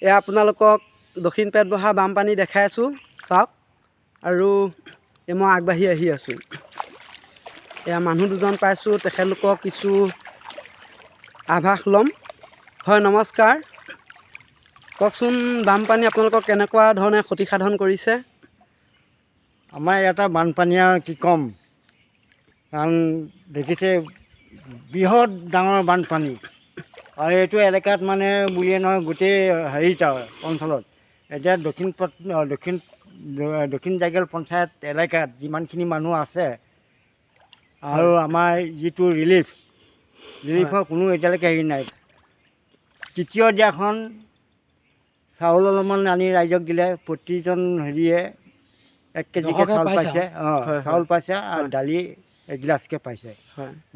এয়া আপোনালোকক দক্ষিণ পেটবহাৰ বানপানী দেখাই আছোঁ চাওক আৰু মই আগবাঢ়ি আহি আছোঁ। এয়া মানুহ দুজন পাইছোঁ, তেখেতলোকক কিছু আভাস ল'ম। হয় নমস্কাৰ, কওকচোন বানপানী আপোনালোকক কেনেকুৱা ধৰণে ক্ষতিসাধন কৰিছে? আমাৰ ইয়াতে বানপানী আৰু কি ক'ম, কাৰণ দেখিছে বৃহৎ ডাঙৰ বানপানী আৰু এইটো এলেকাত মানে বুলিয়ে নহয় গোটেই হেৰিত অঞ্চলত এতিয়া দক্ষিণ জাগিয়াল পঞ্চায়ত এলেকাত যিমানখিনি মানুহ আছে আৰু আমাৰ যিটো ৰিলিফৰ কোনো এতিয়ালৈকে হেৰি নাই। তৃতীয় দিনাখন চাউল অলপমান আনি ৰাইজক দিলে, প্ৰতিজন হেৰিয়ে 1 কেজিকৈ চাউল পাইছে, চাউল পাইছে আৰু দালি এগিলাচকৈ পাইছে।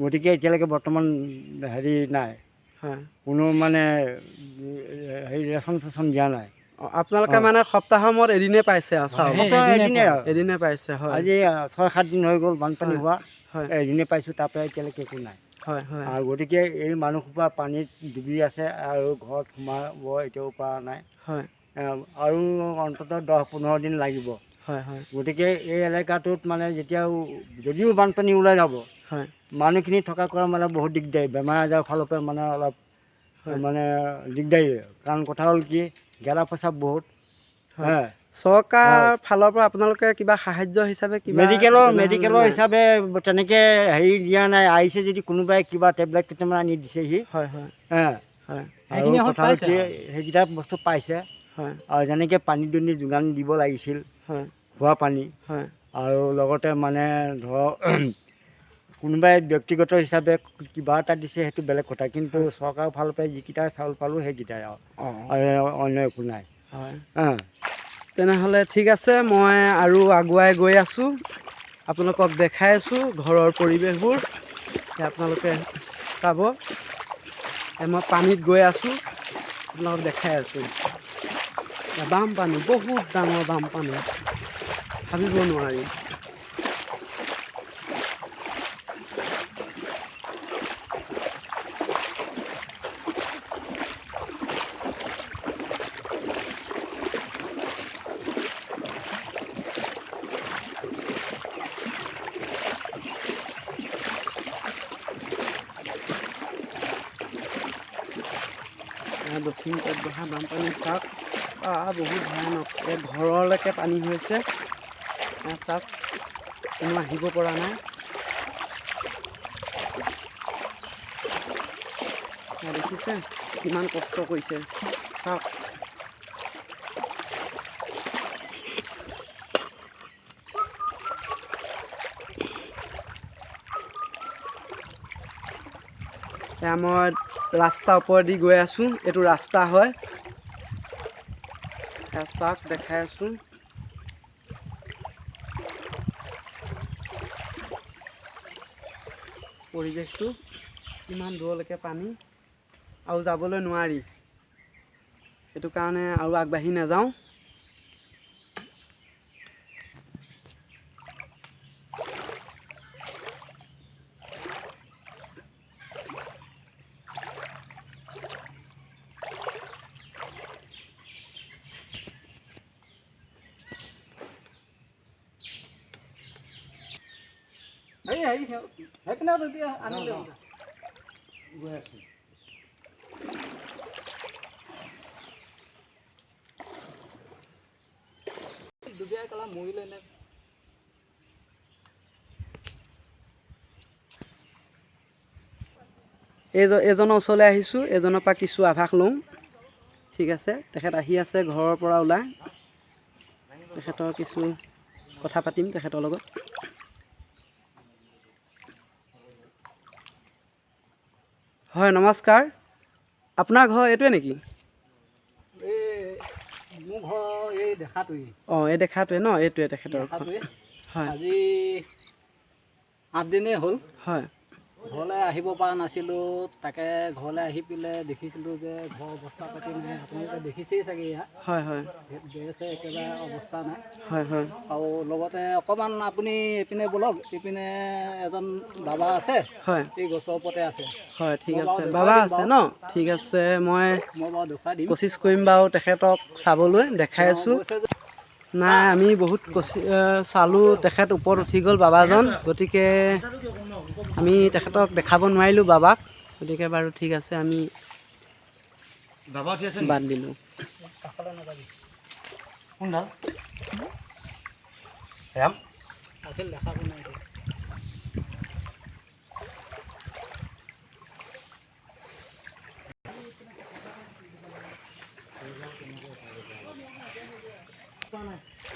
গতিকে এতিয়ালৈকে বৰ্তমান হেৰি নাই, কোনো মানে হেৰি ৰেচন দিয়া নাই। আপোনালোকে মানে সপ্তাহৰ মূৰত এদিনে পাইছে আৰু চাউল? এদিনে পাইছে। আজি 6-7 দিন হৈ গ'ল বানপানী হোৱা, এদিনে পাইছোঁ, তাৰপৰা এতিয়ালৈকে একো নাই। আৰু গতিকে এই মানুহসোপা পানীত ডুবি আছে আৰু ঘৰত সোমাব এতিয়াও পৰা নাই, আৰু অন্ততঃ 10-15 দিন লাগিব। গতিকে এই এলেকাটোত মানে যদিও বানপানী ওলাই যাব, মানুহখিনি থকা কৰা মানে বহুত দিগদাৰী, বেমাৰ আজাৰৰ ফালৰ পৰা মানে অলপ মানে দিগদাৰী। কাৰণ কথা হ'ল কি, গেলা পচাব বহুত। চৰকাৰ ফালৰ পৰা আপোনালোকে কিবা সাহাৰ্য হিচাপে মেডিকেলৰ হিচাপে তেনেকৈ হেৰি দিয়া নাই। আহিছে যদি কোনোবাই কিবা টেবলেট কেইটামান আনি দিছেহি, আৰু কথা হ'ল কি সেইকেইটা বস্তু পাইছে। আৰু যেনেকৈ পানী দুনি যোগান দিব লাগিছিল, খোৱা পানী, আৰু লগতে মানে ধৰক কোনোবাই ব্যক্তিগত হিচাপে কিবা এটা দিছে, সেইটো বেলেগ কথা, কিন্তু চৰকাৰৰ ফালৰ পৰা যিকেইটা চাউল পালোঁ সেইকেইটাই আৰু অন্য একো নাই। তেনেহ'লে ঠিক আছে, মই আৰু আগুৱাই গৈ আছোঁ, আপোনালোকক দেখাই আছোঁ ঘৰৰ পৰিৱেশবোৰ। আপোনালোকে চাব, মই পানীত গৈ আছোঁ, আপোনালোকক দেখাই আছোঁ। বানপানী, বহুত ডাঙৰ বানপানী, ভাবিব নোৱাৰি। দক্ষিণ পেটবহাৰ বানপানী চাওক, বহুত ভয়ানক। এই ঘৰলৈকে পানী হৈছে, চাওক, কোনো আহিব পৰা নাই। দেখিছে কিমান কষ্ট কৰিছে, চাওক। মই ৰাস্তাৰ ওপৰেদি গৈ আছোঁ, এইটো ৰাস্তা হয়, চাওক দেখাই আছোঁ। পৰিৱেশটো ইমান দূৰলৈকে পানী, আৰু যাবলৈ নোৱাৰি, সেইটো কাৰণে আৰু আগবাঢ়ি নাযাওঁ। এজনৰ ওচৰলৈ আহিছোঁ, এজনৰ পৰা কিছু আভাস লওঁ। ঠিক আছে, তেখেত আহি আছে ঘৰৰ পৰা ওলাই, তেখেতৰ কিছু কথা পাতিম তেখেতৰ লগত। হয় নমস্কাৰ, আপোনাৰ ঘৰ এইটোৱে নেকি? মোৰ ঘৰ এই দেখাটোৱে। এই দেখাটোৱে ন, এইটোৱে তেখেতৰ। আজি 8 দিনেই হ'ল। ঘৰলৈ আহিব পৰা নাছিলোঁ। তাকে ঘৰলৈ আহি পেলাই দেখিছিলোঁ যে ঘৰ অৱস্থা পাতি নাই। আপোনালোকে দেখিছেই চাগে ইয়াত হয় হয় গেছে একেবাৰে অৱস্থা নাই। হয় হয় আৰু লগতে অকণমান আপুনি এইপিনে বলক, এইপিনে এজন বাবা আছে, হয় এই গছৰ ওপৰতে আছে। হয় ঠিক মই বাৰু আছে, দেখুৱাই বাবা দিম আছে বাৰু। ন? ঠিক আছে, মই বাৰু দেখুৱাই দিম। কোচিছ কৰিম বাৰু তেখেতক চাবলৈ, দেখাই আছোঁ। গৈছে যে নাই আমি বহুত চালোঁ, তেখেত ওপৰত উঠি গ'ল বাবাজন, গতিকে আমি তেখেতক দেখাব নোৱাৰিলোঁ বাবাক। গতিকে বাৰু ঠিক আছে, আমি বাবা উঠি আছে বাদ দিলোঁ। কাষলৈ নাযাবি। কোনডাল ৰাম আছিল দেখাব নাই এতিয়া।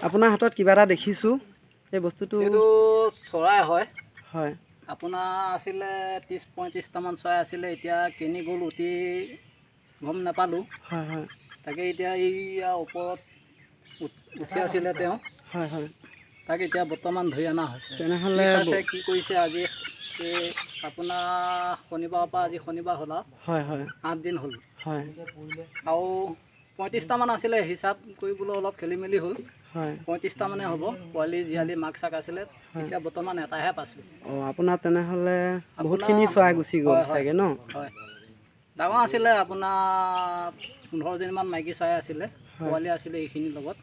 আপোনাৰ হাতত কিবা এটা দেখিছোঁ, এই বস্তুটো এইটো চৰাই হয়। হয় আপোনাৰ আছিলে 30-35টামান চৰাই আছিলে। এতিয়া কেনি গ'ল উঠি গম নাপালোঁ। হয় হয় তাকে এতিয়া এইয়া ওপৰত উঠি আছিলে তেওঁ, হয় হয় তাক এতিয়া বৰ্তমান ধৰি অনা হৈছে। তেনেহ'লে কি খাইছে, কি কৰিছে আজি এই আপোনাৰ শনিবাৰৰ পৰা আজি শনিবাৰ হ'ল আৰু হয় হয় 8 দিন হ'ল। হয় আৰু 35টামান আছিলে, হিচাপ কৰিবলৈ অলপ খেলি মেলি হ'ল। হয় 35টা মানে হ'ব। পোৱালি জীয়ালি মাক চাক আছিলে, হয়। এতিয়া বৰ্তমান এটাহে পাইছোঁ। অঁ আপোনাৰ তেনেহ'লে আপোনাৰ বহুতখিনি চৰাই গুচি গ'ল হয়, হয়, চাগে ন? হয়, ডাঙৰ আছিলে আপোনাৰ 15জনীমান মাইকী চৰাই আছিলে, পোৱালি আছিলে এইখিনিৰ লগত।